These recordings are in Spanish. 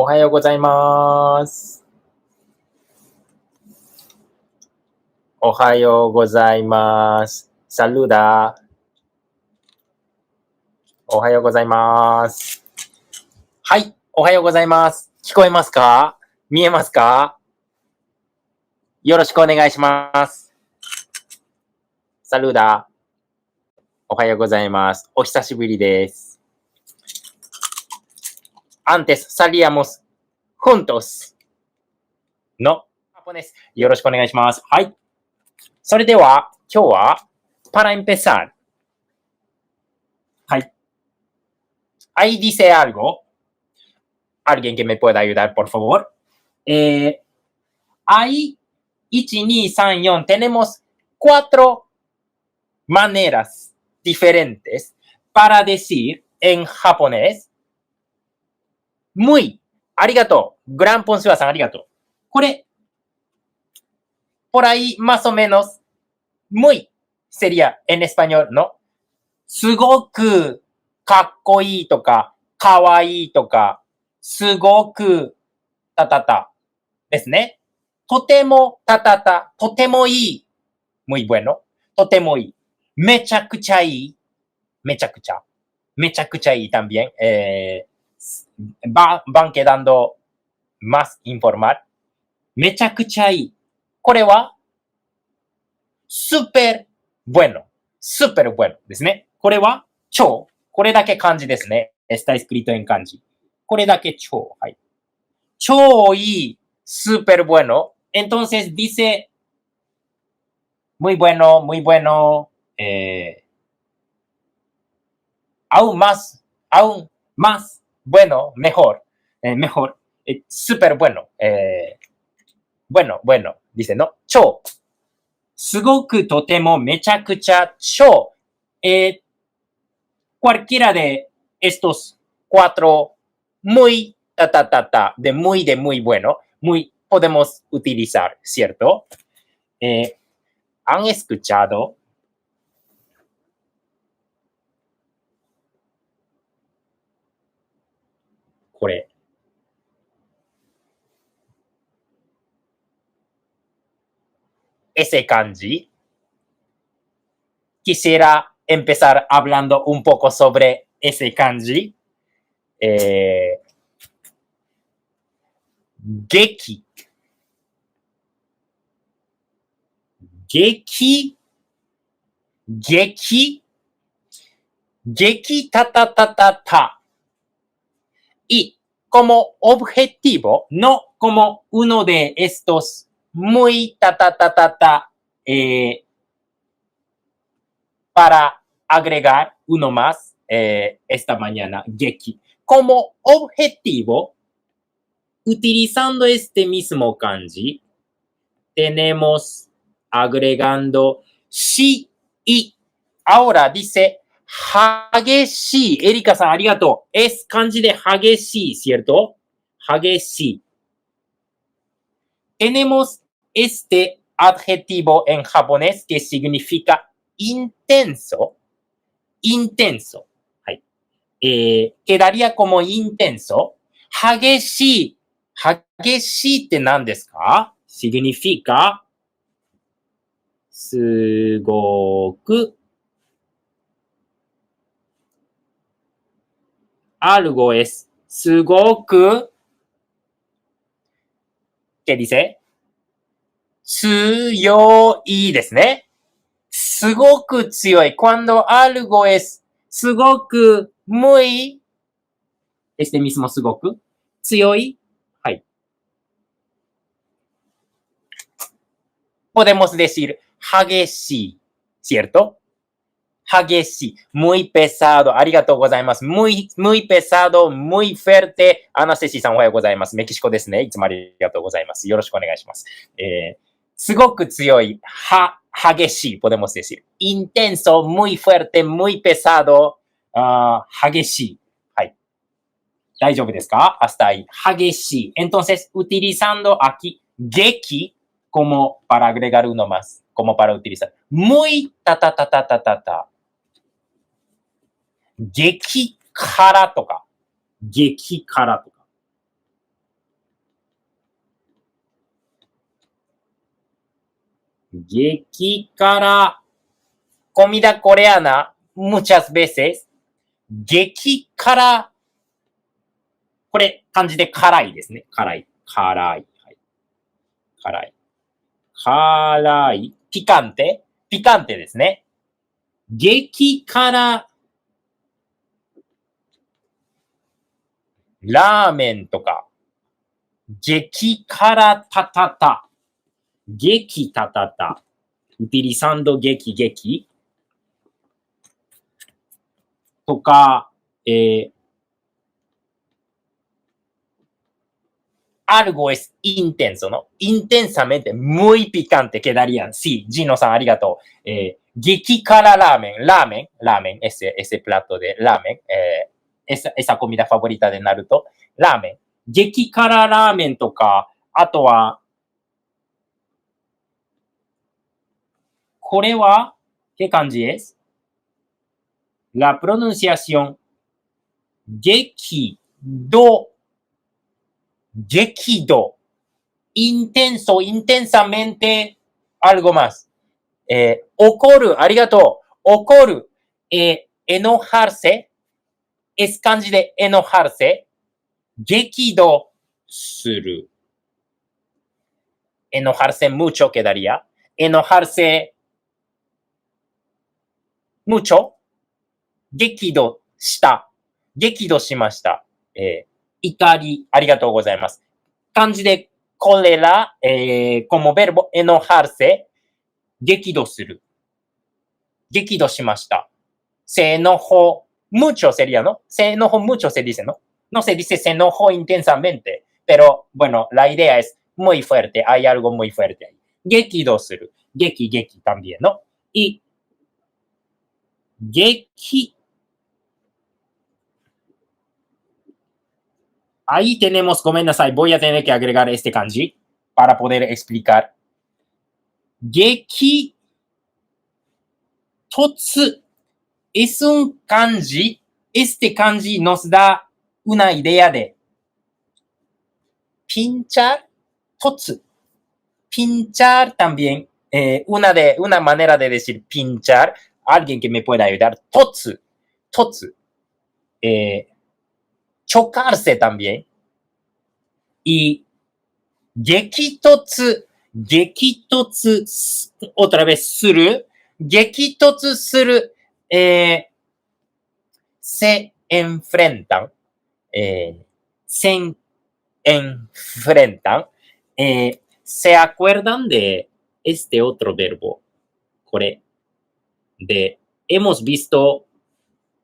おはようございます。おはようございます。Saluda。おはようございます。はい、おはようございます。聞こえますか？見えますか？よろしくお願いします。Saluda。おはようございます。お久しぶりです。Antes salíamos juntos. No. よろしくお願いします。はい。それでは、今日は、para empezar。はい。Ahí dice algo. Alguien que me pueda ayudar, por favor. Hay 1, 2, 3, 4. Tenemos 4 maneras diferentes para decir en japonés muy. Arigato. Gran Ponsuya-san, arigato. これ、por ahí más o menos muy sería en español, ¿no? すごくかっこいいとか、かわいいとか、すごくたたたですね。とてもたたた、とてもいい。muy bueno. とてもいい。めちゃくちゃいい。めちゃくちゃ。めちゃくちゃいい también. Van quedando más informal. めちゃくちゃいい。これは、super bueno. super bueno ですね。これは、超。これだけ漢字ですね。está escrito en 漢字。これだけ超。はい。超いい。super bueno. Entonces dice muy bueno, muy bueno. Aún más bueno, mejor. Mejor. Super bueno. Bueno, dice, ¿no? 超。すごくとてもめちゃくちゃ超。Cualquiera de estos 4 muy de muy bueno, muy podemos utilizar, ¿cierto? ¿Han escuchado? これ。ese kanji. Quisiera empezar hablando un poco sobre ese kanji. Geki. Geki. Geki. Geki ta ta ta ta ta. Y como objetivo, no como uno de estos muy ta ta ta ta ta, para agregar uno más esta mañana, Geki. Como objetivo, utilizando este mismo kanji, tenemos agregando shi y. Ahora dice hageshi. Erika-san, arigato. Es kanji de hageshi, ¿cierto? Hageshi. Tenemos este adjetivo en japonés que significa intenso. Intenso. Quedaría como intenso. Hageshi. Hageshi って何ですか？ significa すごく algo es すごく ¿qué dice? 強いですね。すごく強い。Cuando algo es すごく muy este mismo すごく強い。はい。Podemos decir 激しい。¿cierto? 激しい。muy pesado. ありがとうございます。muy pesado, muy fuerte. アナセシーさんおはようございます。メキシコですね。いつもありがとうございます。よろしくお願いします。すごく強い。激しい。podemos decir. Intenso, muy fuerte, muy pesado. 激しい。はい。大丈夫ですか？hasta ahí. 激しい。Entonces, utilizando aquí 激 como para agregar uno más. Como para utilizar. Muy ta ta ta ta ta ta ta. 激辛とか。激辛とか。激辛。comida coreana muchas veces 激辛。これ漢字で辛いですね。辛い。辛い。はい、辛い。辛い。ピカンテ。ピカンテですね。激辛。ラーメンとか。激辛タタタ。激タタタ。utilizando 激激。とか、algo es intenso, ¿no? Intensamente, muy picante quedarían. Sí, Gino san, arigato. 激辛ラーメン、ラーメン、ese plato de ラーメン、esa comida favorita de Naruto, ラーメン。激辛ラーメンとか、あとは、これは、¿qué kanji es? La pronunciación 激怒、激怒。intenso, intensamente, algo más. 怒る、ありがとう。怒る、enojarse, es 漢字で enojarse, 激怒する。enojarse mucho quedaría. enojarse mucho, 激怒した。激怒しました。怒り、ありがとうございます。漢字でcólera, como verbo enojarse, 激怒する。激怒しました。se enojó mucho sería, ¿no? Se enojó mucho se dice, ¿no? No se dice se enojó intensamente, pero bueno, la idea es muy fuerte, hay algo muy fuerte ahí. 激怒する。激激 también, ¿no? Y 激 ahí tenemos, ごめんなさい, voy a tener que agregar este kanji para poder explicar. 激突 es un kanji, este kanji nos da una idea de pinchar, 突 pinchar también, una manera de decir pinchar, alguien que me pueda ayudar, 突 突 chocarse también, y 激突 激突 otra vez する 激突する、se enfrentan, se enfrentan, ¿se acuerdan de este otro verbo? これで、hemos visto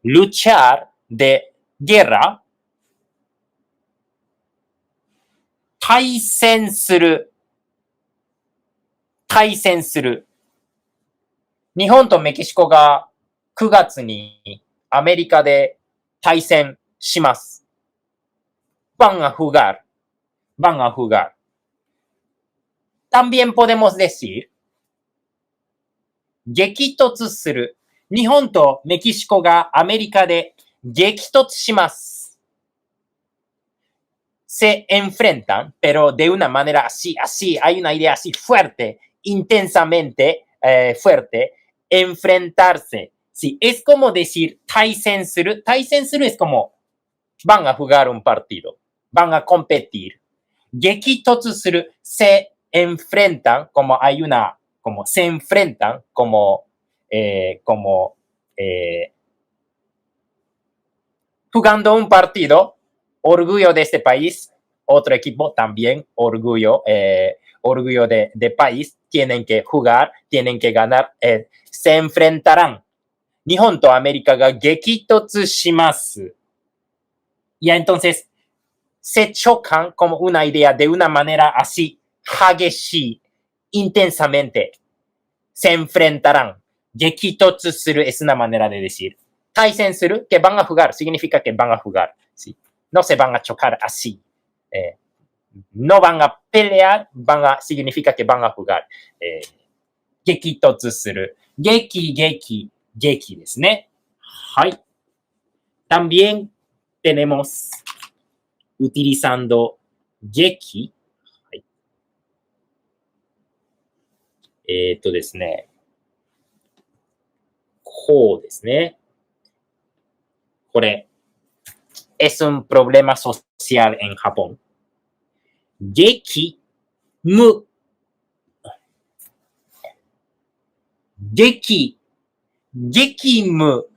luchar de guerra, 対戦する。対戦する。日本とメキシコが9月にアメリカで対戦します。van a jugar. van a jugar. También podemos decir 激突する。日本とメキシコがアメリカで激突します。se enfrentan, pero de una manera así, hay una idea así fuerte, intensamente fuerte, enfrentarse. Sí, es como decir 対戦する。対戦する es como van a jugar un partido, van a competir. 激突する se enfrentan, como hay una, como se enfrentan, como, jugando un partido, orgullo de este país, otro equipo también, orgullo, orgullo de país, tienen que jugar, tienen que ganar, se enfrentarán. 日本とアメリカが激突します。Y entonces, se chocan como una idea de una manera así, 激しい intensamente. Se enfrentarán. 激突する es una manera de decir. 対戦する que van a jugar, significa que van a jugar. ¿sí? No se van a chocar así. No van a pelear, significa que van a jugar. 激突する。激激激ですね。はい。También tenemos utilizando 激。はい、ですね。こうですね。これ。Es un problema social en Japón. 激務。激務。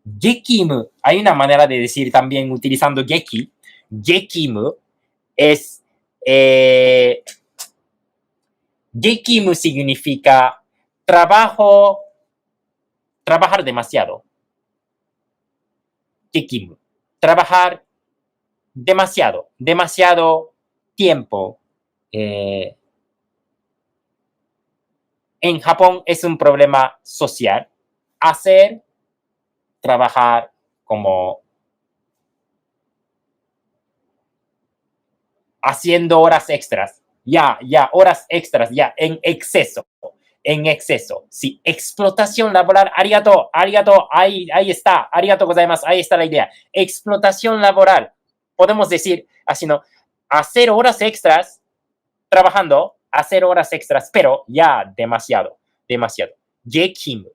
激務. Hay una manera de decir también utilizando geki. Gekimu es. Gekimu significa trabajar demasiado. Gekimu. Trabajar demasiado tiempo. En Japón es un problema social. Trabajar como haciendo horas extras. Horas extras, en exceso. Sí, explotación laboral. Arigato, ahí está. Arigato gozaimasu, ahí está la idea. Explotación laboral. Podemos decir así, ¿no? Hacer horas extras trabajando, pero demasiado. Gekimu.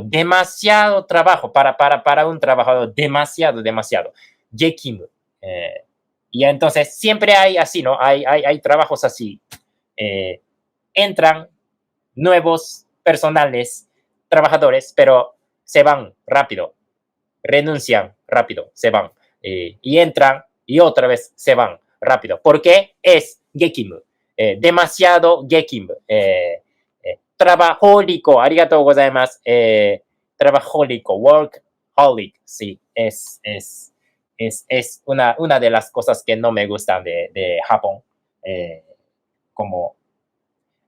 Demasiado trabajo para un trabajador. Demasiado. Gekimu. Y entonces siempre hay así, ¿no? Hay trabajos así. Entran nuevos personales, trabajadores, pero se van rápido. Renuncian rápido, se van. Y entran y otra vez se van rápido. ¿Por qué? Es gekimu. Demasiado gekimu. Trabajólico. Arigatou gozaimasu. Trabajólico. Workaholic. Sí, es una de las cosas que no me gustan de Japón. Como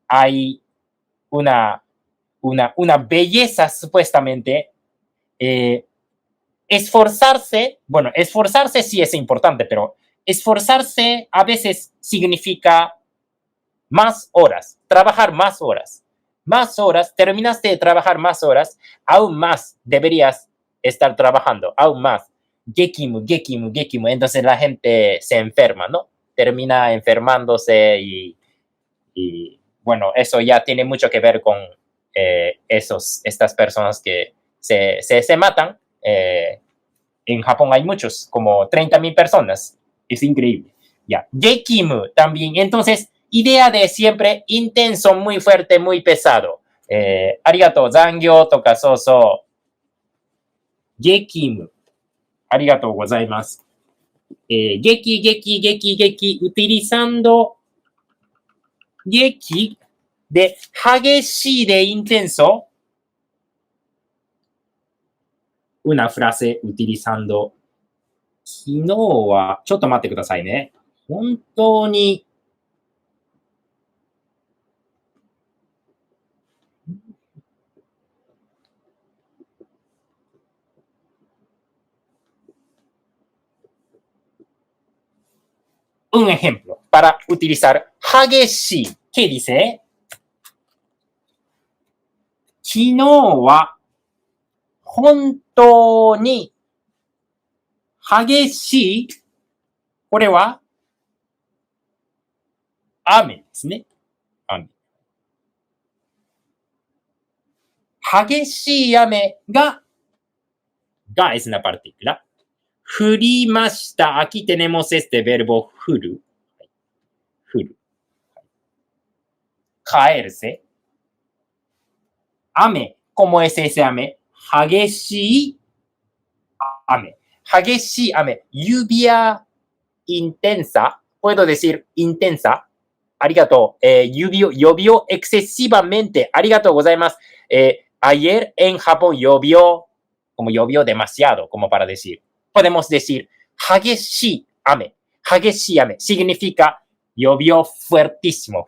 hay una belleza supuestamente. Esforzarse sí es importante, pero esforzarse a veces significa más horas, trabajar más horas. Terminaste de trabajar más horas, aún más deberías estar trabajando, aún más. Gekimu. Entonces la gente se enferma, ¿no? Termina enfermándose y bueno, eso ya tiene mucho que ver con estas personas que se matan. En Japón hay muchos, como 30,000 personas. Es increíble. Gekimu también. Entonces, idea de siempre intenso, muy fuerte, muy pesado. Arigato, zangyo, toka, so. Gekimu. Arigato gozaimasu. Geki, utilizando geki de hageshi de intenso. Una frase utilizando 昨日は、ちょっと待ってくださいね。本当に、un ejemplo para utilizar 激しい。¿Qué dice? 昨日は本当に激しい。これは雨ですね。雨。激しい雨がes una partícula. 降りました。Aquí tenemos este verbo 降る。caerse. 雨。¿Cómo es ese 雨？激しい雨。激しい雨。lluvia intensa. Puedo decir intensa. Arigato. Llovió excesivamente. Arigato gozaimasu. Ayer en Japón llovió demasiado, como para decir. Podemos decir 激しい雨。激しい雨 significa llovió fuertísimo.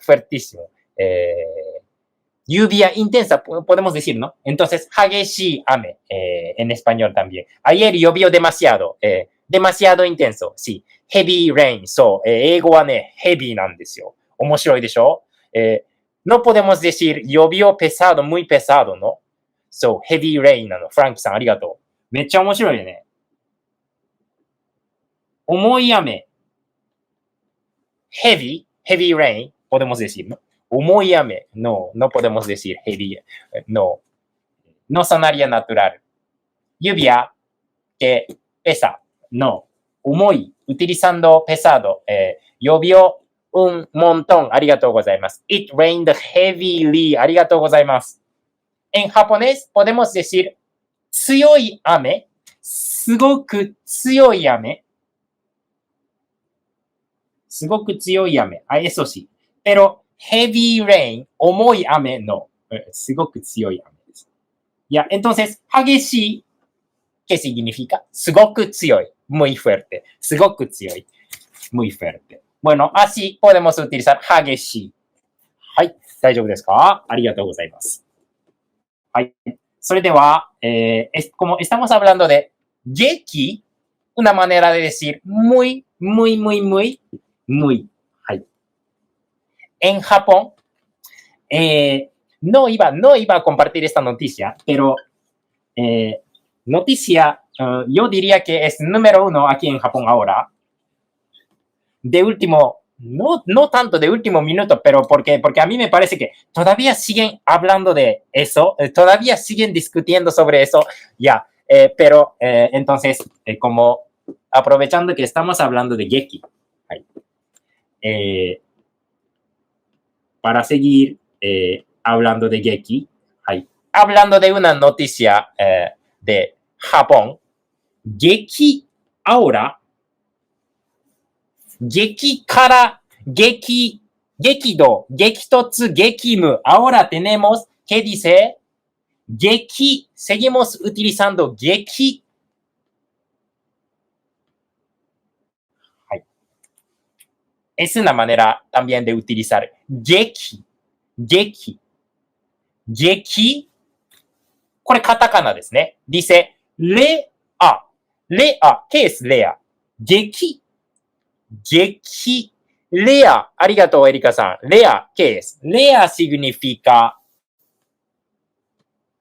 Lluvia intensa, podemos decir, ¿no? Entonces, 激しい雨 en español también. Ayer llovió demasiado. Demasiado intenso. Sí. Heavy rain. そう。英語はね、heavy なんですよ。面白いでしょ？no podemos decir llovió pesado, muy pesado, ¿no? So, heavy rain なの。フランキーさん、ありがとう。めっちゃ面白いよね。重い雨。heavy rain, podemos decir, ¿no? Muy ame. No, no podemos decir heavy. No, no sonaría natural. Lluvia que pesa. No. Muy, utilizando pesado. Llovió un montón. Arigatou gozaimasu. It rained heavily. Arigatou gozaimasu. En japonés podemos decir 強い雨、すごく強い雨、すごく強い雨。eso sí. Pero heavy rain, 重い雨の、すごく強い雨です。Ya, entonces, 激しい ¿qué significa? すごく強い。muy fuerte. すごく強い。muy fuerte. Bueno, así podemos utilizar 激しい。はい。大丈夫ですか？ありがとうございます。はい。それでは、como estamos hablando de 激 una manera de decir muy, muy, muy, muy, muy. はい。En Japón, no iba a compartir esta noticia, pero noticia, yo diría que es número uno aquí en Japón ahora. De último, no tanto de último minuto, pero porque a mí me parece que todavía siguen hablando de eso, todavía siguen discutiendo sobre eso, ya. Pero entonces, como aprovechando que estamos hablando de Geki, para seguir hablando de Geki, hablando de una noticia de Japón, Geki ahora, Geki kara Geki, Gekido, Gekitotsu, Gekimu. Ahora tenemos, ¿qué dice? Geki, seguimos utilizando Geki. Es una manera también de utilizar Geki, Geki, Geki. これカタカナですね。dice, Lea, Lea, ¿qué es Lea? Geki, Geki, Lea. Arigato, Erika-san. Lea, ¿qué es? Lea significa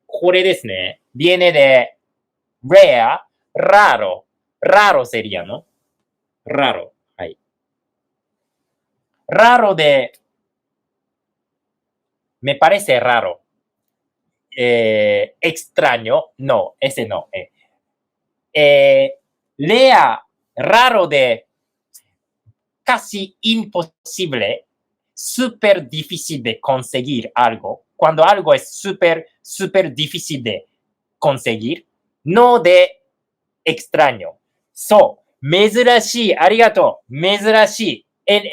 これですね。viene de rare, raro. Raro sería, ¿no? Raro. はい。raro de me parece raro. Extraño, no, ese no. Lea, raro de casi imposible, súper difícil de conseguir algo. Cuando algo es súper, súper difícil de conseguir, no de extraño. So, 珍しい、ありがとう。珍しい。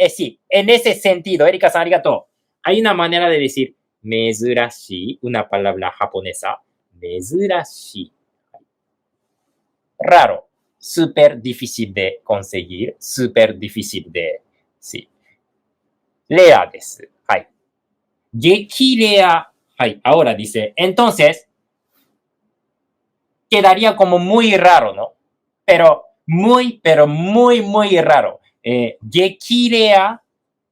sí, en ese sentido, Erika-san, ありがとう。Hay una manera de decir 珍しい, una palabra japonesa, 珍しい. Raro, súper difícil de conseguir, súper difícil de, sí. Lea です。はい。激レア。はい。ahora dice, entonces, quedaría como muy raro, ¿no? Pero muy, muy raro. Geki lea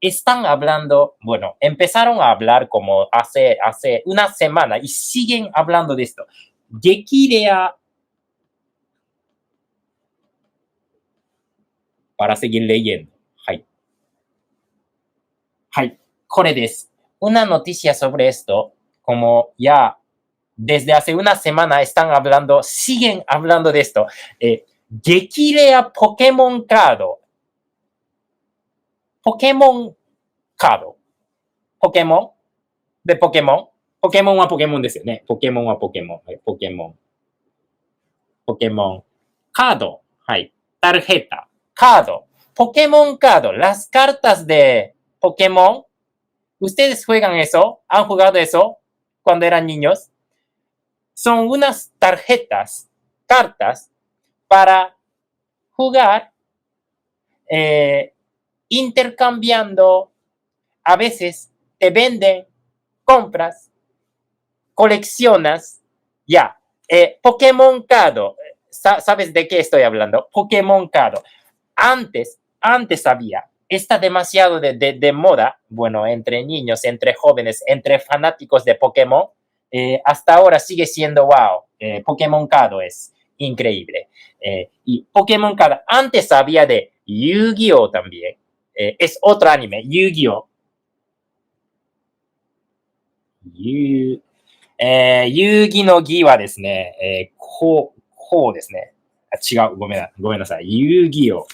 están hablando, bueno, empezaron a hablar como hace una semana y siguen hablando de esto. Geki lea, para seguir leyendo. はい。はい。これです。Una noticia sobre esto, como ya desde hace una semana están hablando, siguen hablando de esto. 激レアポケモンカード。ポケモンカード。ポケモンでポケモン。ポケモンはポケモンですよね。ポケモンはポケモン。はい、ポケモン。ポケモン。カード。はい。tarjeta。カード。Pokémon Card, las cartas de Pokémon. ¿Ustedes juegan eso? ¿Han jugado eso cuando eran niños? Son unas tarjetas, cartas, para jugar intercambiando. A veces te venden, compras, coleccionas. Ya. Pokémon Card. ¿Sabes de qué estoy hablando? Pokémon Card. Antes había, está demasiado de moda, bueno, entre niños, entre jóvenes, entre fanáticos de Pokémon, hasta ahora sigue siendo wow. Pokémon Card es increíble. Y Pokémon Card, antes había de Yu-Gi-Oh también. Es otro anime, Yu-Gi-Oh. 遊戯の戯はですね、こうですね。違う。ごめんなさい。遊戯王。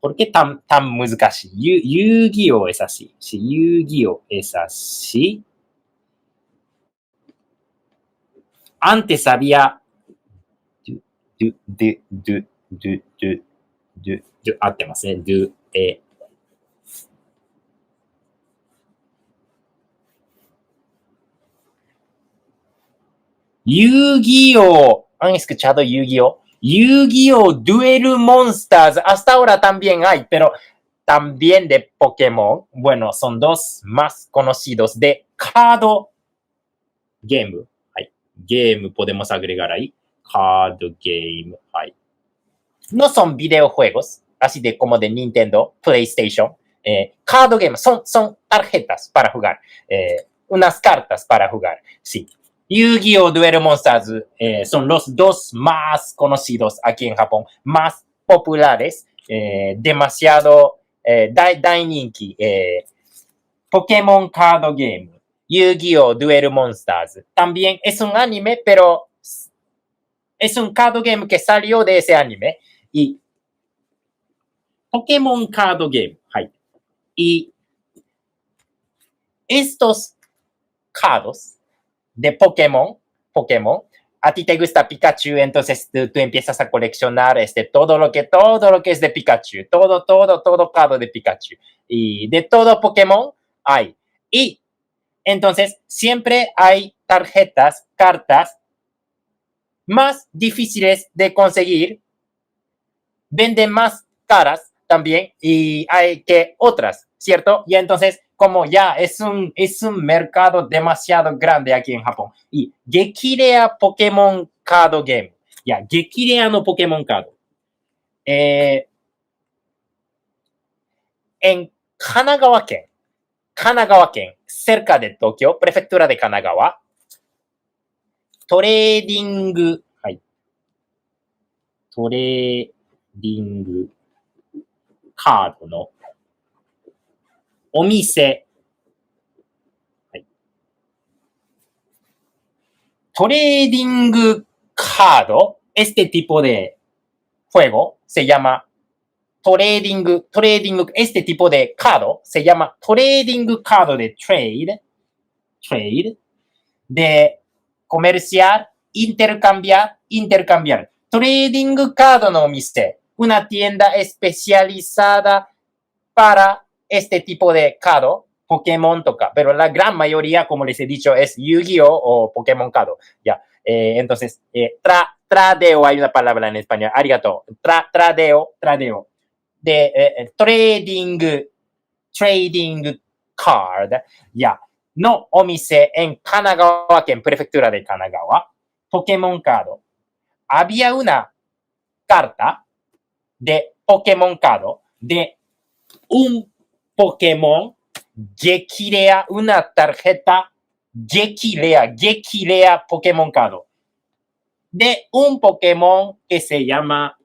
Porque tan muzukashi. Yu-Gi-Oh es así. Si Yu-Gi-Oh es así. Antes había 合ってますね。Yu-Gi-Oh! ¿Han escuchado Yu-Gi-Oh? Yu-Gi-Oh! Duel Monsters. Hasta ahora también hay, pero también de Pokémon. Bueno, son dos más conocidos de Card Game. はい。ゲーム podemos agregar ahí. Card Game. はい。No son videojuegos, así de como de Nintendo, PlayStation. Card Game son tarjetas para jugar. Unas cartas para jugar. Sí. Yu-Gi-Oh! Duel Monsters son los dos más conocidos aquí en Japón, más populares, demasiado Dainiki, Pokémon Card Game, Yu-Gi-Oh! Duel Monsters. También es un anime, pero es un card game que salió de ese anime. Y Pokémon Card Game. はい。Y estos cards de Pokémon, a ti te gusta Pikachu, entonces tú empiezas a coleccionar todo lo que es de Pikachu, todo card de Pikachu. Y de todo Pokémon hay. Y entonces siempre hay tarjetas, cartas más difíciles de conseguir, venden más caras también y hay que otras, ¿cierto? Y entonces como ya es un mercado demasiado grande aquí en Japón. Y Gekirea Pokémon Card Game. Ya, Gekirea no Pokémon Card. En Kanagawa県、cerca de Tokio, prefectura de Kanagawa, トレーディング、はい。トレーディングカードのお店、trading card, este tipo de juego se llama trading, este tipo de card se llama trading card de trade, de comerciar, intercambiar. Trading card no mise, una tienda especializada para este tipo de card, Pokémon toca, pero la gran mayoría, como les he dicho, es Yu-Gi-Oh! O Pokémon Card. Ya. Entonces, tradeo, hay una palabra en español, arigato. Tradeo. De trading card. Ya. No omise en Kanagawa県, prefectura de Kanagawa, Pokémon Card. Había una carta de Pokémon Card de un Pokémon Gekilea, una tarjeta Gekilea Pokémon Card de un Pokémon que se llama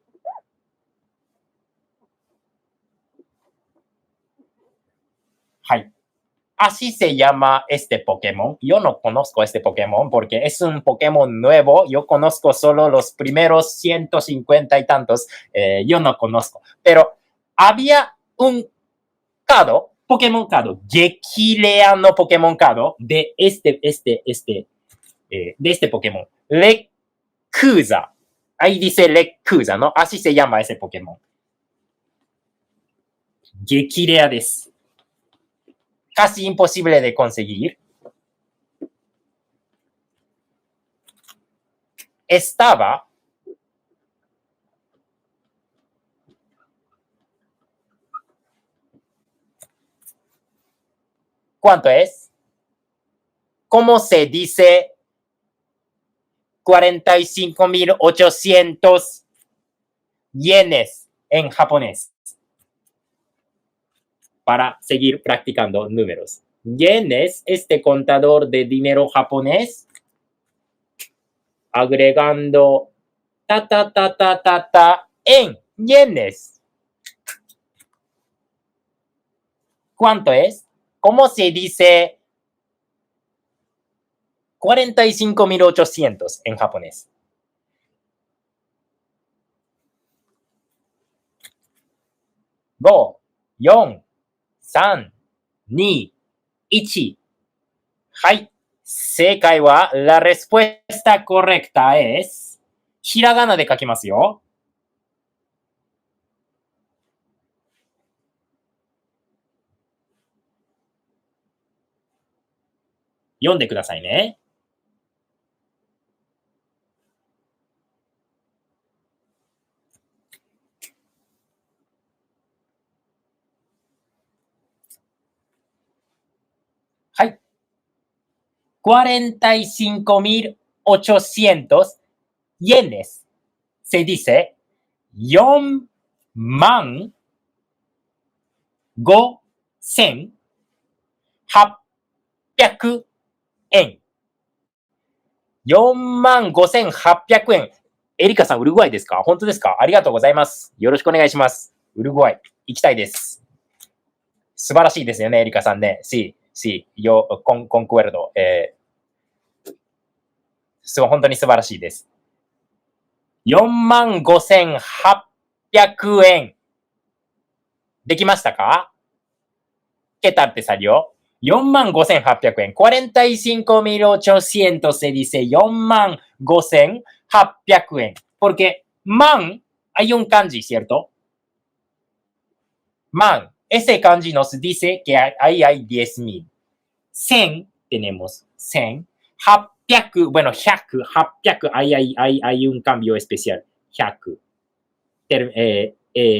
así se llama este Pokémon. Yo no conozco este Pokémon porque es un Pokémon nuevo. Yo conozco solo los primeros 150 y tantos. Yo no conozco. Pero había un Pokémon Card, Gekilea no Pokémon Card de de este Pokémon. Rekuza. Ahí dice Rekuza, ¿no? Así se llama ese Pokémon. Gekilea desu. Casi imposible de conseguir. Estaba ¿cuánto es? ¿Cómo se dice 45,800 yenes en japonés? Para seguir practicando números. Yenes, este contador de dinero japonés, agregando en yenes. ¿Cuánto es? ¿Cómo se dice 45.800 en japonés. 5、4、3、2、1。はい。正解は、la respuesta correcta es ひらがなで書きますよ。読んでくださいね。はい。45.800 yenes. Se dice 45,800 円。45,800円。エリカさん、ウルグアイですか？本当ですか？ありがとうございます。よろしくお願いします。ウルグアイ、行きたいです。素晴らしいですよね、エリカさんね。yo concuerdo. 本当に素晴らしいです。45,800 円。できましたか？ ¿Qué tal te salió? 45,800 円。45,800 se dice 45,800 円。Porque man hay un kanji, ¿cierto? Man. Ese kanji nos dice que ahí hay 10,000. 100 tenemos 100. 800, bueno, 100, 800, hay un cambio especial. 100. 円。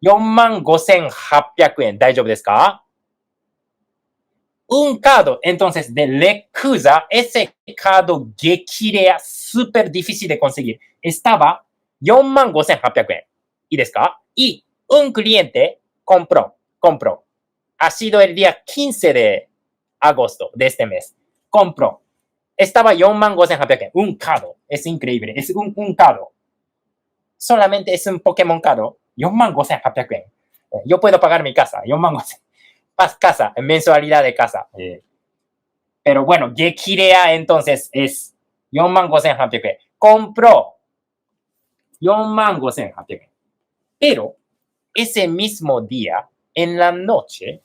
45,800 円。大丈夫ですか？ Un cardo, entonces, de Lecusa, ese cardo Gekirea, súper difícil de conseguir. Estaba 45,800 円。いいですか？ Y un cliente compró. Ha sido el día 15 de agosto de este mes. Compró. Estaba 45,800 円. Un cardo. Es increíble. Es un cardo. Solamente es un Pokémon cardo. 45,800 円. Yo puedo pagar mi casa. 45,000. Casa, mensualidad de casa. Pero bueno, Gekirea entonces es 45,800 円. Compró 45,800 円. Pero ese mismo día, en la noche,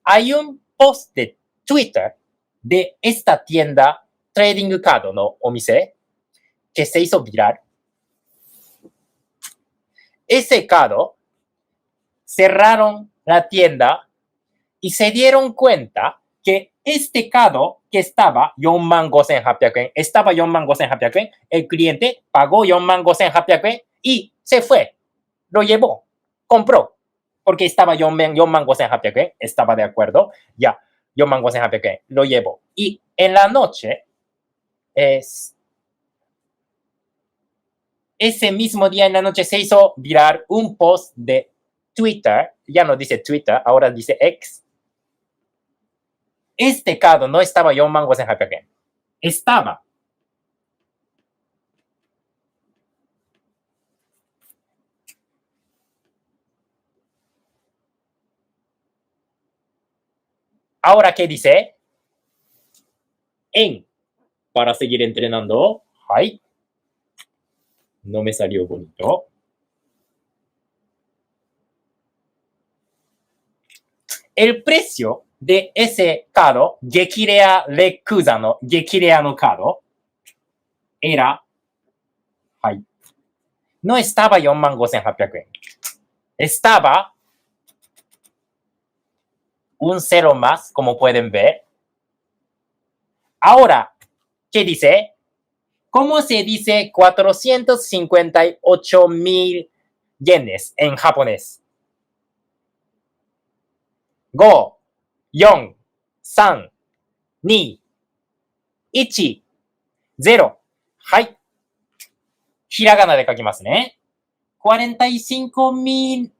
hay un post de Twitter de esta tienda Trading Card no omise que se hizo viral. Ese cardo cerraron la tienda y se dieron cuenta que este cardo que estaba 45,800 円, estaba 45,800 円, el cliente pagó 45,800 円 y se fue, lo llevó, compró, porque estaba 45,800 円, estaba de acuerdo, ya, 45,800 円, lo llevó. Y en la noche, ese mismo día en la noche se hizo viral un post de Twitter, ya no dice Twitter, ahora dice X. Este cardo no estaba 45,800 円. Estaba. Ahora, ¿qué dice? En. Para seguir entrenando. Ay. No me salió bonito. El precio de ese cardo, Gekirea Lekusa no Gekirea no cardo, era, ay, no estaba 45,800 円. Estaba un cero más, como pueden ver. Ahora, ¿qué dice? ¿Cómo se dice 458,000 yenes en japonés? 5、4、3、2、1、0。はい。ひらがなで書きますね。45,000,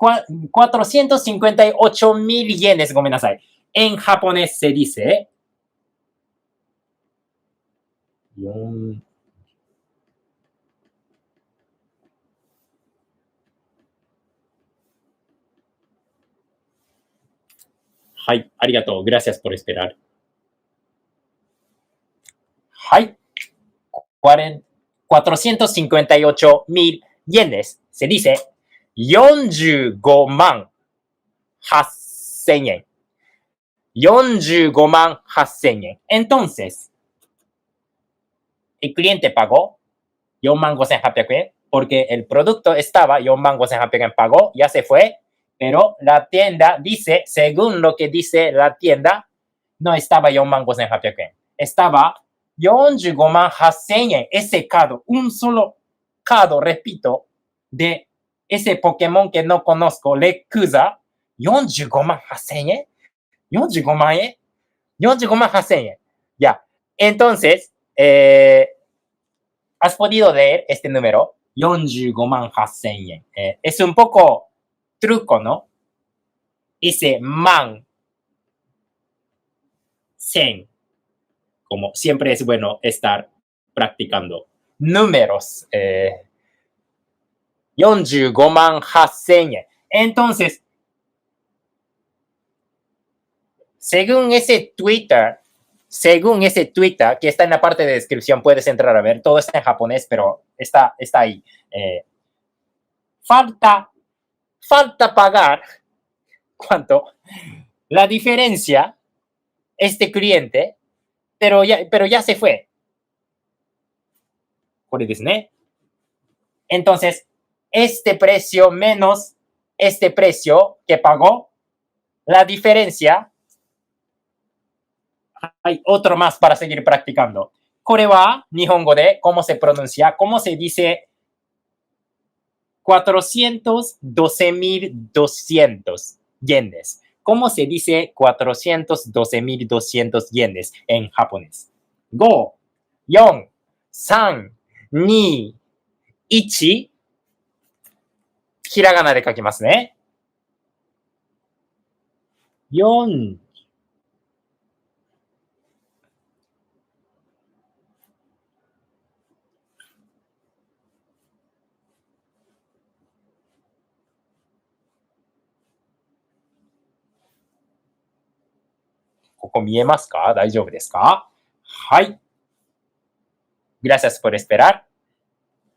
458,000 yenes, ごめんなさい。En japonés se dice 4、はい、ありがとう。Gracias por esperar. はい。458,000 yenes. Se dice 45万8,000 yen. 45万8,000 yen. Entonces, el cliente pagó 45,800 yen porque el producto estaba 45,800 yen, pagó, ya se fue, pero la tienda dice, según lo que dice la tienda, no estaba 45,800 yen, estaba 45,800 yen. Ese cado, un solo cado, repito, de ese Pokémon que no conozco, Rayquaza, 45,800 yen, 45,000 yen, 45,800 yen. Ya, entonces, ¿has podido leer este número? 45,800 yen. Es un poco truco, ¿no? Ese man, sen. Como siempre es bueno estar practicando números. 45,800 yen. Entonces, según ese Twitter que está en la parte de descripción, puedes entrar a ver. Todo está en japonés, pero está ahí. Falta pagar, ¿cuánto? La diferencia, este cliente, pero ya se fue. これですね。Entonces, este precio menos este precio que pagó, la diferencia, hay otro más para seguir practicando. これは日本語でcómo se pronuncia, cómo se dice 412,200 yenes. ¿Cómo se dice 412,200 yenes en japonés? 5, 4, 3, 2, 1. ひらがなで書きますね。4、ここ見えますか？大丈夫ですか？はい。Gracias por esperar.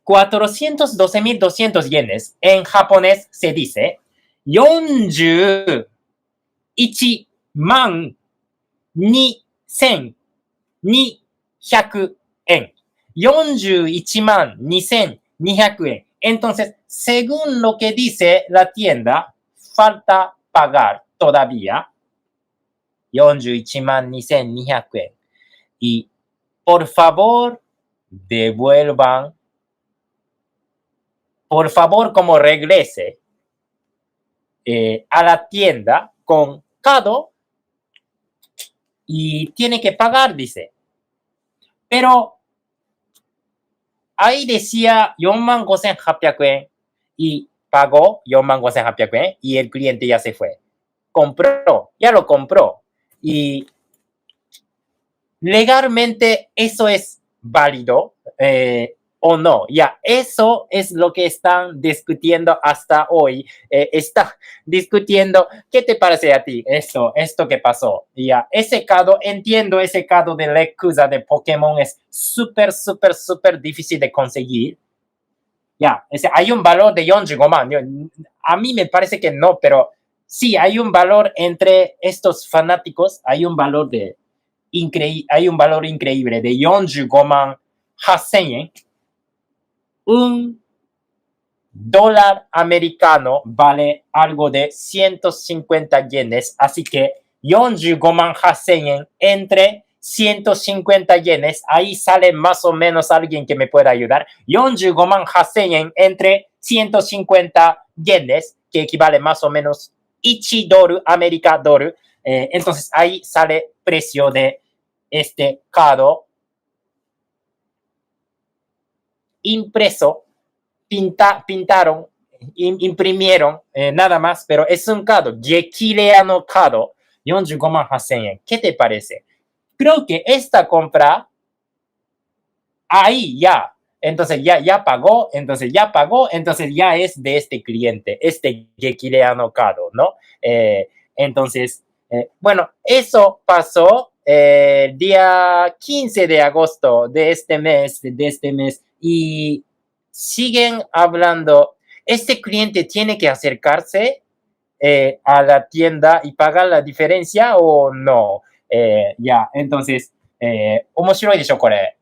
412,200 yenes. En japonés se dice 41万2200 yen. 41万2200 yen. Entonces, según lo que dice la tienda, falta pagar todavía 41万2200 yen. Y por favor, devuelvan. Por favor, como regrese a la tienda con cado y tiene que pagar, dice. Pero ahí decía 45,800 yen y pagó 45,800 yen y el cliente ya se fue. Ya lo compró. Y legalmente eso es válido. O no, ya, eso es lo que están discutiendo hasta hoy. Está discutiendo, ¿qué te parece a ti esto que pasó? Ya, entiendo ese cado de Rayquaza de Pokémon es súper difícil de conseguir. Ya, hay un valor de 45,000. A mí me parece que no, pero sí, hay un valor entre estos fanáticos, hay un valor increíble de 45,800 yen. Un dólar americano vale algo de 150 yenes, así que 45,800 yen entre 150 yenes, ahí sale más o menos alguien que me pueda ayudar. 45,800 yen entre 150 yenes, que equivale más o menos 1 ドル, América Doru. Entonces ahí sale precio de este cado impreso, pintaron, imprimieron, nada más, pero es un cado, Gekirea no cado, 45,800 yen. ¿Qué te parece? Creo que esta compra, ahí ya, entonces ya pagó, entonces ya es de este cliente, este Gekirea no cado, ¿no? Entonces, Bueno, eso pasó el día 15 de agosto de este mes, y siguen hablando. Este cliente tiene que acercarse a la tienda y pagar la diferencia o no. Ya, entonces, 面白いでしょ、これ。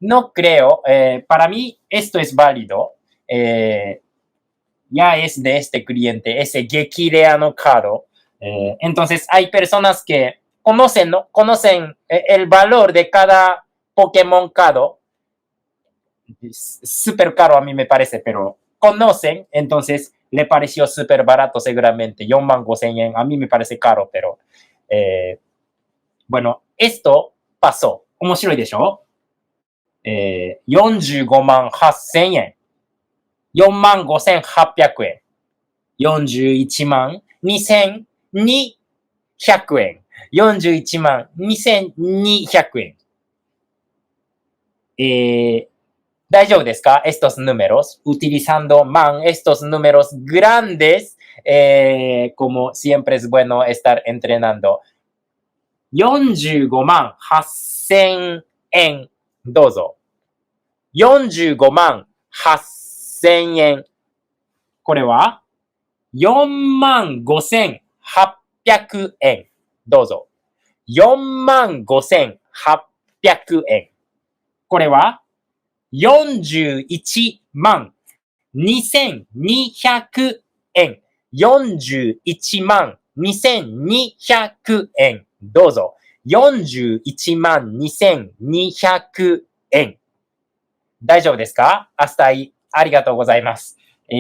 no creo, para mí esto es válido. Ya es de este cliente, ese Gekireano caro. Entonces hay personas que conocen, ¿no? Conocen el valor de cada Pokémon caro. Es súper caro a mí me parece, pero conocen, entonces le pareció súper barato seguramente. 4万5千円. A mí me parece caro, pero bueno, esto pasó. 面白いでしょ45万8000円。4万5800円。41万2200円。41万2200円。大丈夫ですか estos números? Utilizando estos números grandes, como siempre es bueno estar entrenando. 45万8000円。どうぞ。45万8000円。これは4万5800円。どうぞ。4万5800円。これは41万2200円。41万2200円。どうぞ。41万2200円。大丈夫ですか？hasta ahí. ありがとうございます。は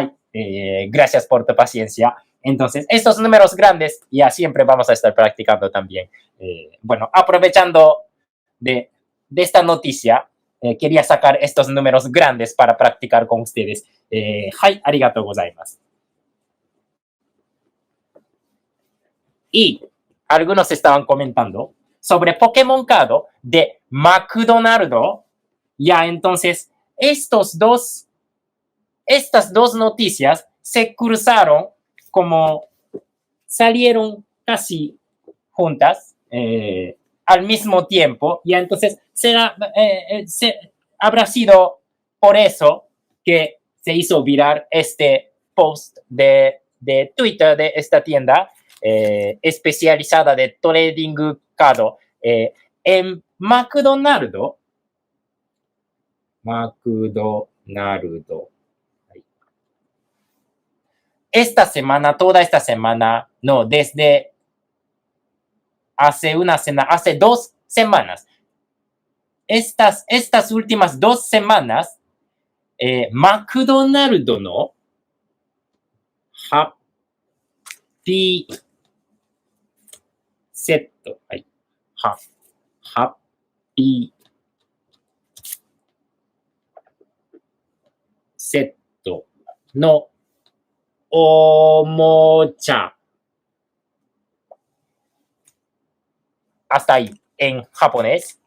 い。gracias por tu paciencia. Entonces, estos números grandes ya siempre vamos a estar practicando también. Bueno, aprovechando de esta noticia, quería sacar estos números grandes para practicar con ustedes. はい、ありがとうございます。Y algunos estaban comentando sobre Pokémon Card de McDonald's. Ya, entonces, estas dos noticias se cruzaron como salieron casi juntas al mismo tiempo. Ya, entonces, habrá sido por eso que se hizo viral este post de Twitter de esta tienda especializada de trading card. En McDonald's, esta semana, toda esta semana, no, desde hace 2 semanas, estas últimas 2 semanas, McDonald's no Happy Set, Happy Set noおもちゃ。hasta ahí. En japonés.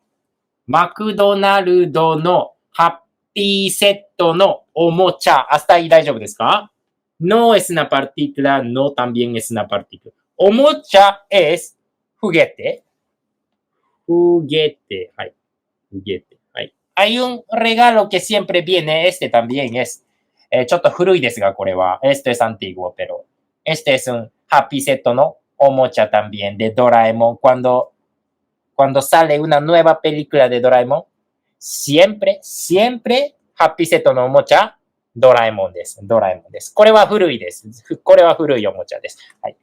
マクドナルドのハッピーセットのおもちゃ。hasta ahí 大丈夫ですか？ No es una partícula, no también es una partícula. おもちゃ es juguete. Juguete. はい。juguete. はい。Hay un regalo que siempre viene. Este también es ちょっと古いですが、これは。Esto es antiguo, pero este es un happy set no omocha también de Doraemon. Cuando sale una nueva película de Doraemon, siempre happy set no omocha, Doraemon です。ドラえもんです。これは古いです。これは古いおもちゃです。はい。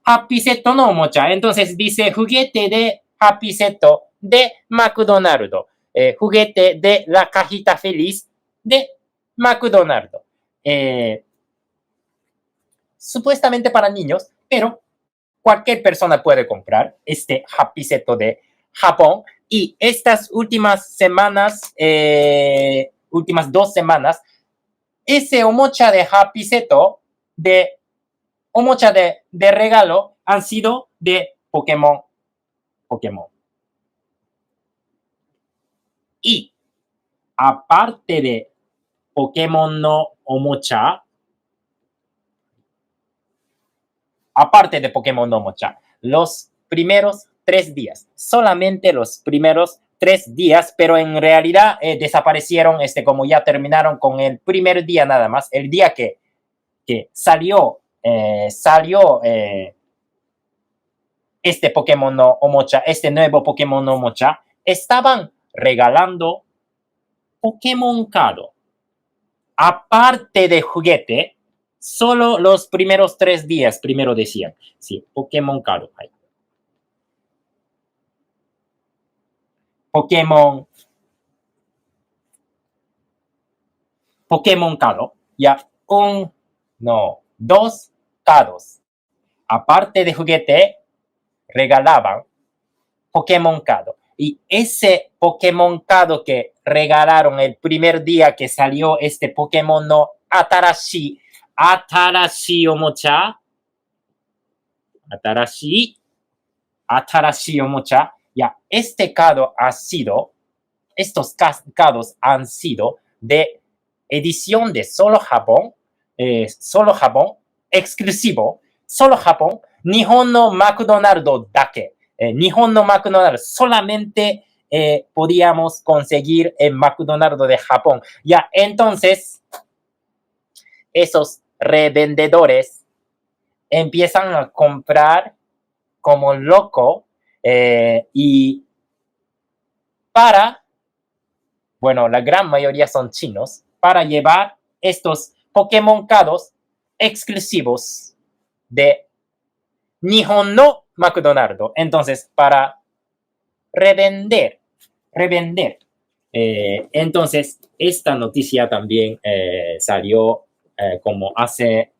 happy set no omocha. Entonces dice juguete de happy set de McDonald's. Juguete de la cajita feliz de McDonald's. Supuestamente para niños, pero cualquier persona puede comprar este Happy Set de Japón. Y estas últimas semanas, últimas 2 semanas, ese omocha de Happy Set de omocha de regalo han sido de Pokémon. Y aparte de Pokémon no omocha, aparte de Pokémon no Mocha, los primeros 3 días, solamente los primeros 3 días, pero en realidad desaparecieron, como ya terminaron con el primer día nada más, el día que salió este Pokémon no Omocha, este nuevo Pokémon no Omocha, estaban regalando Pokémon Card. Aparte de juguete, solo los primeros 3 días, primero decían. Sí, Pokémon Card. Pokémon Card. Ya, dos cards. Aparte de juguete, regalaban Pokémon Card. Y ese Pokémon Card que regalaron el primer día que salió este Pokémon no Atarashi Omocha, Atarashi Omocha, ya, estos cards han sido de edición de solo Japón, exclusivo, solo Japón, Nihon no McDonald's dake. Nihon no McDonald's solamente podíamos conseguir en McDonald's de Japón. Ya, entonces, esos revendedores empiezan a comprar como loco y bueno, la gran mayoría son chinos, para llevar estos Pokémon Cards exclusivos de Nihon no McDonald's. Entonces, para revender. Entonces, esta noticia también salió como hace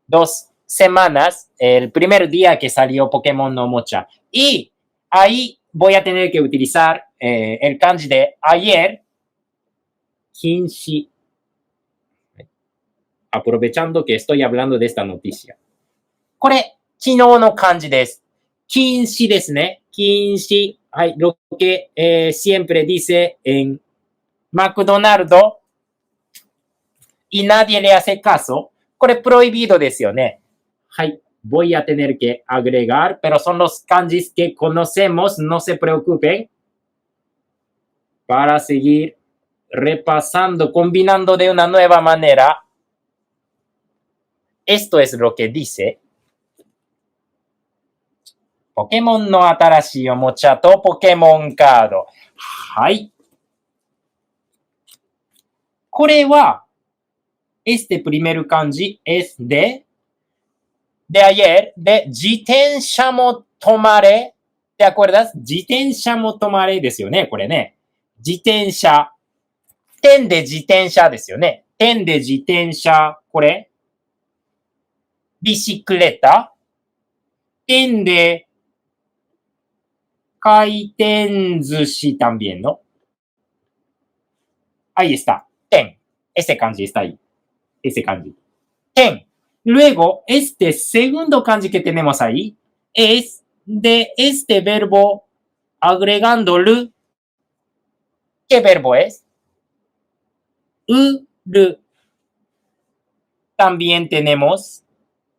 2 semanas, el primer día que salió Pokémon no Mocha. Y ahí voy a tener que utilizar el kanji de ayer, kinshi. Aprovechando que estoy hablando de esta noticia. これ、昨日の漢字です。禁止ですね。禁止。はい、lo que siempre dice en McDonald's y nadie le hace caso. これ、prohibido ですよね。はい、voy a tener que agregar, pero son los kanjis que conocemos, no se preocupen. Para seguir repasando, combinando de una nueva manera. Esto es lo que dice. Pokémon no atarashi omocha to Pokémon Card. はい。これは、este primer kanji es de ayer, de 自転車も止まれ。¿Te acuerdas? 自転車も止まれですよね、これね。自転車。点で自転車ですよね。点で自転車。これ。ビシクレタ。点で回転寿司 también, ¿no? Ahí está. Ten. Ese kanji está ahí. Ese kanji. Ten. Luego, este segundo kanji que tenemos ahí es de este verbo agregando lu. ¿Qué verbo es? Uru. También tenemos,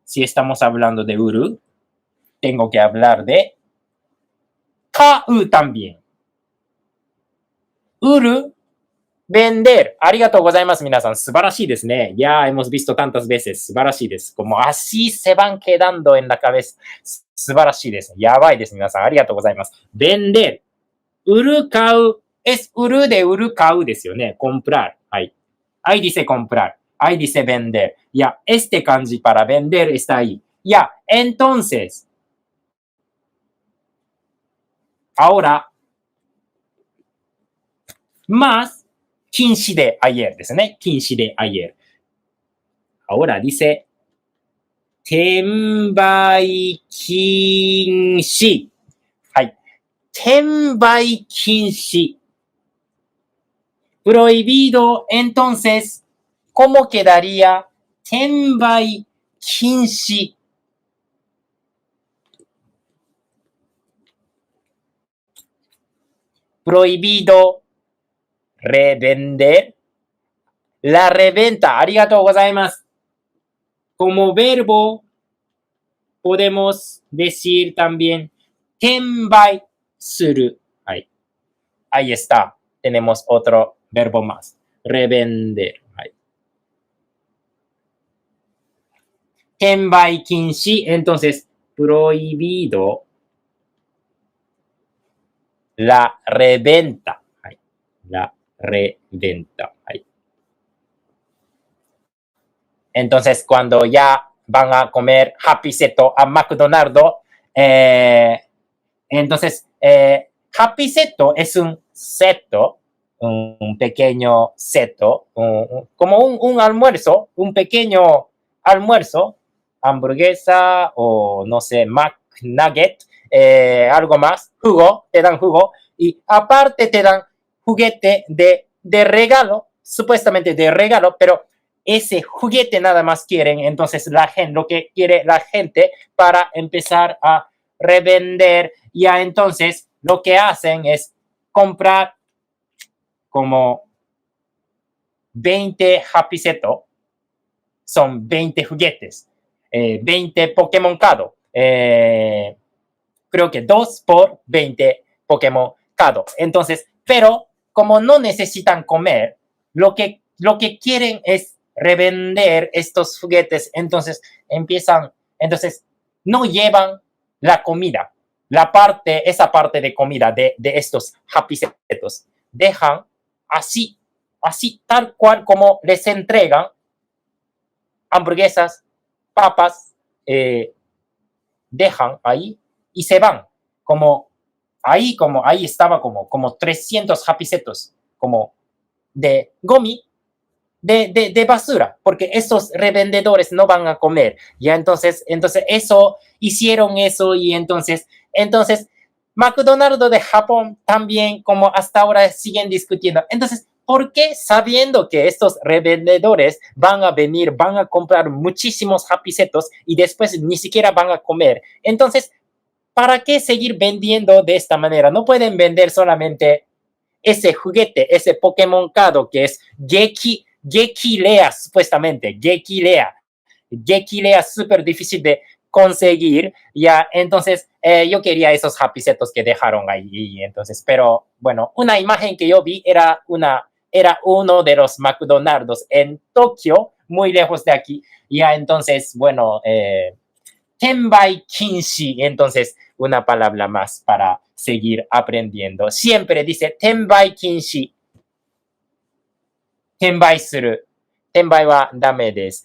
si estamos hablando de uru, tengo que hablar de kau también. Uru, vender. ありがとうございます、皆さん。素晴らしいですね。Ya hemos visto tantas veces. 素晴らしいです。como así se van quedando en la cabeza. 素晴らしいです。やばいです、皆さん。ありがとうございます。vender. 売る、買う。es 売るで売る、買うですよね。comprar. はい。ahí dice comprar. ahí dice vender. Ya, este kanji para vender está ahí. Ya, entonces. Ahora, más 禁止でayer ですね。禁止でayer. Ahora dice 転売禁止。はい。転売禁止。prohibido, entonces, ¿cómo quedaría 転売禁止? Prohibido revender. La reventa, arigatou gozaimasu. Como verbo podemos decir también 転売する. Ahí está. Tenemos otro verbo más. Revender. 転売禁止. Entonces, prohibido la reventa. La reventa. Entonces, cuando ya van a comer Happy Seto a McDonald's, entonces, Happy Seto es un seto, un pequeño seto, como un almuerzo, un pequeño almuerzo, hamburguesa o no sé, McNugget, algo más, jugo, te dan jugo, y aparte te dan juguete de regalo, supuestamente de regalo, pero ese juguete nada más quieren, entonces la gente, lo que quiere la gente para empezar a revender, ya entonces lo que hacen es comprar como 20 Happy Seto, son 20 juguetes, 20 Pokémon Cado, creo que 2 por 20 Pokémon Cado. Entonces, pero como no necesitan comer, lo que quieren es revender estos juguetes, entonces entonces no llevan la comida, esa parte de comida de estos Happy Setos, dejan así, tal cual como les entregan hamburguesas, papas, dejan ahí y se van. Como ahí estaba como 300 Happy Setos, como de gomi, de basura, porque esos revendedores no van a comer. Ya entonces hicieron eso y entonces McDonald's de Japón también, como hasta ahora siguen discutiendo. Entonces, ¿por qué sabiendo que estos revendedores van a comprar muchísimos Happy Setos y después ni siquiera van a comer? Entonces, ¿para qué seguir vendiendo de esta manera? No pueden vender solamente ese juguete, ese Pokémon Cado que es Gekilea, supuestamente, Gekilea. Gekilea es súper difícil de conseguir, ya, entonces yo quería esos Happy Setos que dejaron ahí, entonces, pero bueno, una imagen que yo vi era uno de los McDonald's en Tokio, muy lejos de aquí, ya, entonces, bueno, Tenbai Kinshi, entonces, una palabra más para seguir aprendiendo. Siempre dice Tenbai Kinshi. Tenbai suru. Tenbai wa dame desu.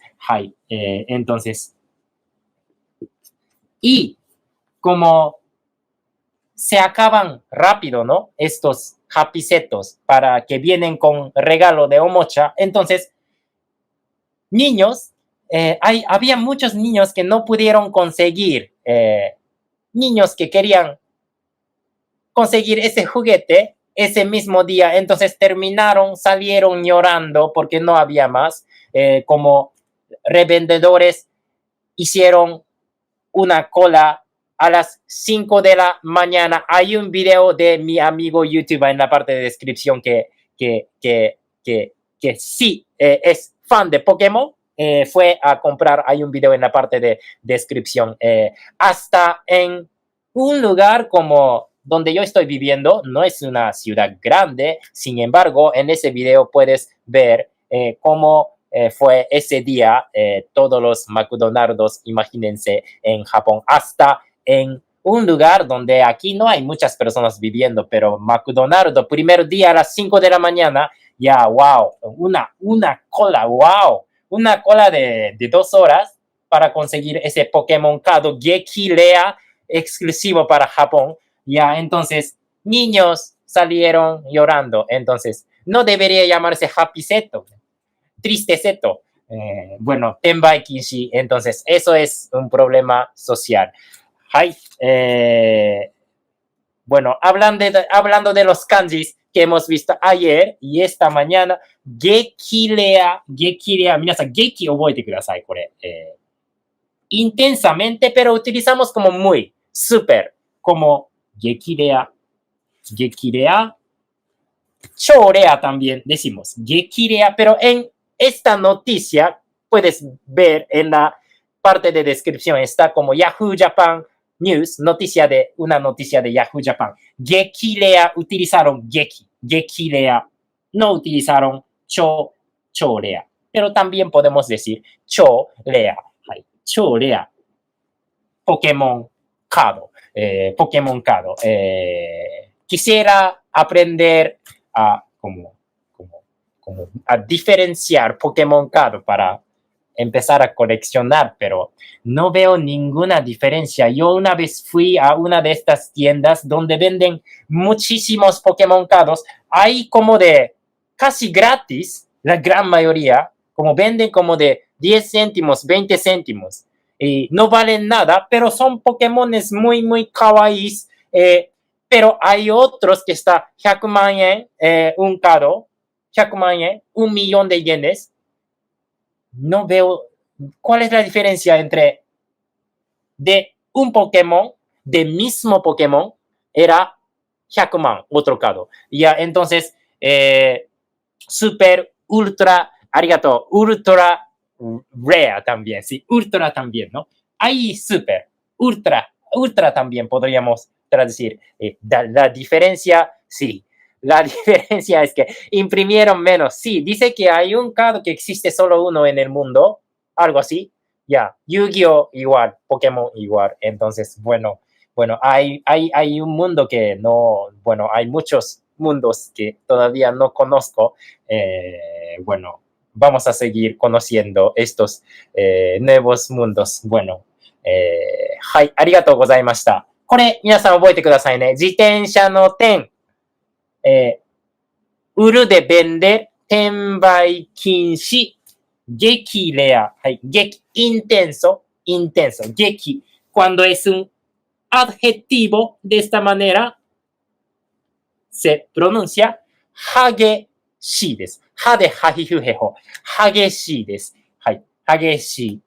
Entonces, y como se acaban rápido, ¿no? Estos Happy Setos para que vienen con regalo de omocha, entonces, niños, había muchos niños que no pudieron conseguir, niños que querían conseguir ese juguete ese mismo día, entonces salieron llorando porque no había más, como revendedores hicieron una cola a las 5 de la mañana. Hay un video de mi amigo YouTuber en la parte de descripción que sí es fan de Pokémon. Fue a comprar, hay un video en la parte de descripción. Hasta en un lugar como donde yo estoy viviendo, no es una ciudad grande, sin embargo, en ese video puedes ver cómo fue ese día, todos los McDonald's, imagínense, en Japón, hasta en un lugar donde aquí no hay muchas personas viviendo, pero McDonald's, primer día a las 5 de la mañana, ya, wow, una cola, wow, una cola de 2 horas para conseguir ese Pokémon Cado Gekilea exclusivo para Japón. Ya, entonces, niños salieron llorando, entonces, no debería llamarse Happy Seto, triste Seto. Bueno, Tenbai Kinshi, entonces, eso es un problema social. Bueno, hablando de los kanjis que hemos visto ayer y esta mañana, Gekilea,皆さん、Geki 覚えてください、これ。intensamente, pero utilizamos como muy, super, como Gekilea, Chorea también decimos, Gekilea, pero en esta noticia puedes ver en la parte de descripción está como Yahoo Japan News, una noticia de Yahoo Japan. Gekilea utilizaron gekilea. No utilizaron chorea. Pero también podemos decir chorea. Chorea. Pokémon Card. Pokémon Card. Quisiera aprender a a diferenciar Pokémon Card para empezar a coleccionar, pero no veo ninguna diferencia. Yo una vez fui a una de estas tiendas donde venden muchísimos Pokémon Cards. Hay como de casi gratis, la gran mayoría, como venden como de 10 céntimos, 20 céntimos. Y no valen nada, pero son Pokémones muy, muy kawaiis. Pero hay otros que está 100 man yen, un caro, 100 man yen, 1,000,000 de yenes. No veo cuál es la diferencia entre de un Pokémon, de mismo Pokémon, era 100 man, otro caro. Ya, entonces, super, ultra, arigato, ultra rare también, sí, ultra también, ¿no? Hay super, ultra también podríamos traducir. La diferencia, sí. La diferencia es que imprimieron menos. Sí, dice que hay un card que existe solo uno en el mundo, algo así. Ya, Yu-Gi-Oh igual, Pokémon igual. Entonces, bueno, hay un mundo que no, bueno, hay muchos mundos que todavía no conozco. Bueno, vamos a seguir conociendo estos nuevos mundos. Bueno,はい、ありがとうございました。これ、皆さん覚えてくださいね。自転車の点、売るでvender、転売禁止、激レア、はい、intenso,激。Cuando es un adjetivo de esta manera, se pronuncia 激しいです。はではひふへほ。激しいです。はい。激しい。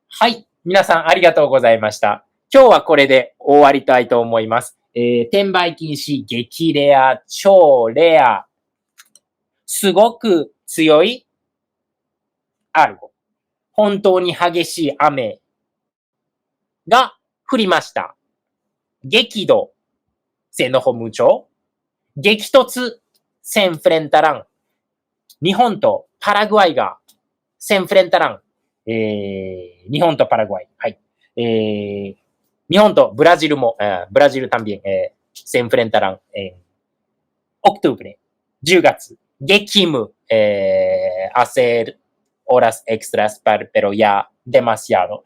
はい。皆さんありがとうございました。今日はこれで終わりたいと思います。転売禁止、激レア、超レア、すごく強い、アルゴ。本当に激しい雨が降りました。激怒、se enojó mucho。激突、se enfrentarán。日本とパラグアイが se enfrentarán。日本とパラグアイ。はい。日本とブラジルも、ブラジルtambién、se enfrentarán en octubre。10月。激務、hacer horas extras, pero ya demasiado。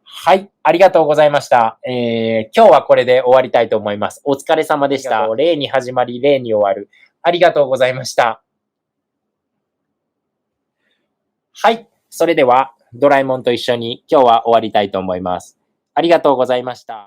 はい。ありがとうございました。今日はこれで終わりたいと思います。お疲れ様でした。例に始まり、例に終わる。ありがとうございました。はい。それでは、ドラえもんと一緒に今日は終わりたいと思います。ありがとうございました。